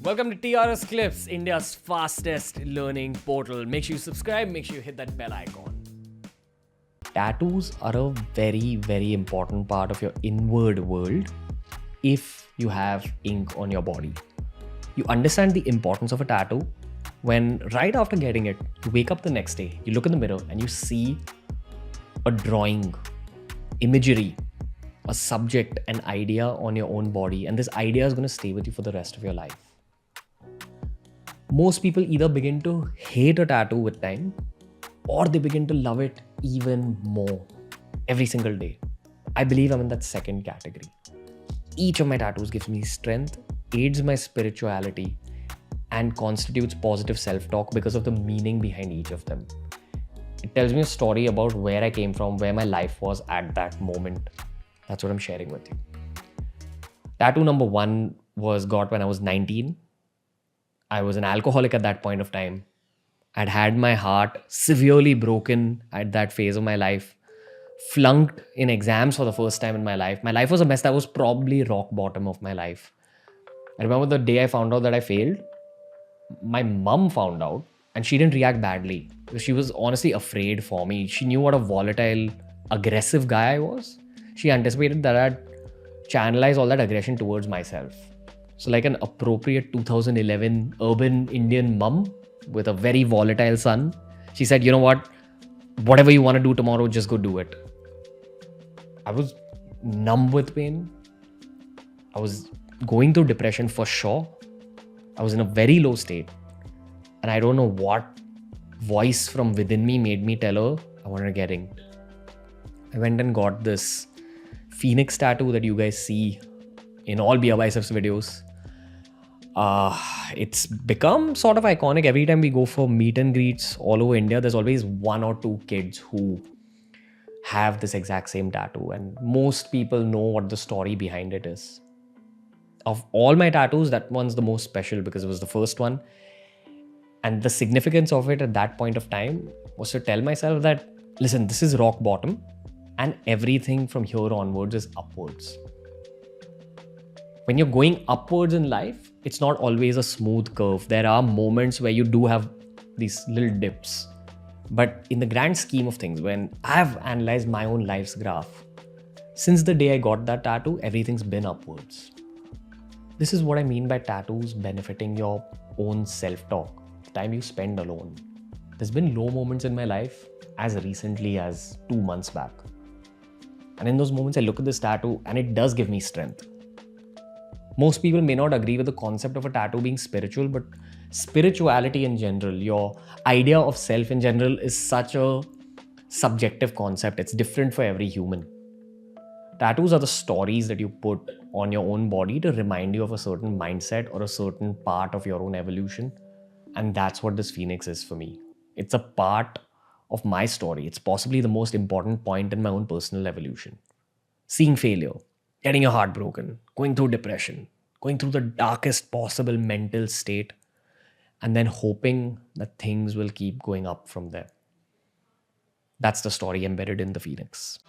Welcome to TRS Clips, India's fastest learning portal. Make sure you subscribe, make sure you hit that bell icon. Tattoos are a very, very important part of your inward world if you have ink on your body. You understand the importance of a tattoo when right after getting it, you wake up the next day, you look in the mirror and you see a drawing, imagery, a subject, an idea on your own body, and this idea is going to stay with you for the rest of your life. Most people either begin to hate a tattoo with time or they begin to love it even more every single day. I believe I'm in that second category. Each of my tattoos gives me strength, aids my spirituality, and constitutes positive self-talk because of the meaning behind each of them. It tells me a story about where I came from, where my life was at that moment. That's what I'm sharing with you. Tattoo number 1 was got when I was 19. I was an alcoholic at that point of time. I'd had my heart severely broken at that phase of my life. Flunked in exams for the first time in my life. My life was a mess. That was probably rock bottom of my life. I remember the day I found out that I failed. My mum found out and she didn't react badly because she was honestly afraid for me. She knew what a volatile, aggressive guy I was. She anticipated that I'd channelize all that aggression towards myself. So like an appropriate 2011 urban Indian mum with a very volatile son, she said, you know what, whatever you want to do tomorrow, just go do it. I was numb with pain. I was going through depression for sure. I was in a very low state. And I don't know what voice from within me made me tell her I wanted to get inked. I went and got this phoenix tattoo that you guys see in all BeerBiceps videos. It's become sort of iconic. Every time we go for meet and greets all over India, there's always 1 or 2 kids who have this exact same tattoo. And most people know what the story behind it is. Of all my tattoos, that one's the most special because it was the first one. And the significance of it at that point of time was to tell myself that, listen, this is rock bottom and everything from here onwards is upwards. When you're going upwards in life, it's not always a smooth curve. There are moments where you do have these little dips. But in the grand scheme of things, when I've analyzed my own life's graph, since the day I got that tattoo, everything's been upwards. This is what I mean by tattoos benefiting your own self-talk, the time you spend alone. There's been low moments in my life as recently as 2 months back. And in those moments, I look at this tattoo and it does give me strength. Most people may not agree with the concept of a tattoo being spiritual, but spirituality in general, your idea of self in general is such a subjective concept. It's different for every human. Tattoos are the stories that you put on your own body to remind you of a certain mindset or a certain part of your own evolution. And that's what this phoenix is for me. It's a part of my story. It's possibly the most important point in my own personal evolution. Seeing failure, getting your heart broken, going through depression, going through the darkest possible mental state, and then hoping that things will keep going up from there. That's the story embedded in the phoenix.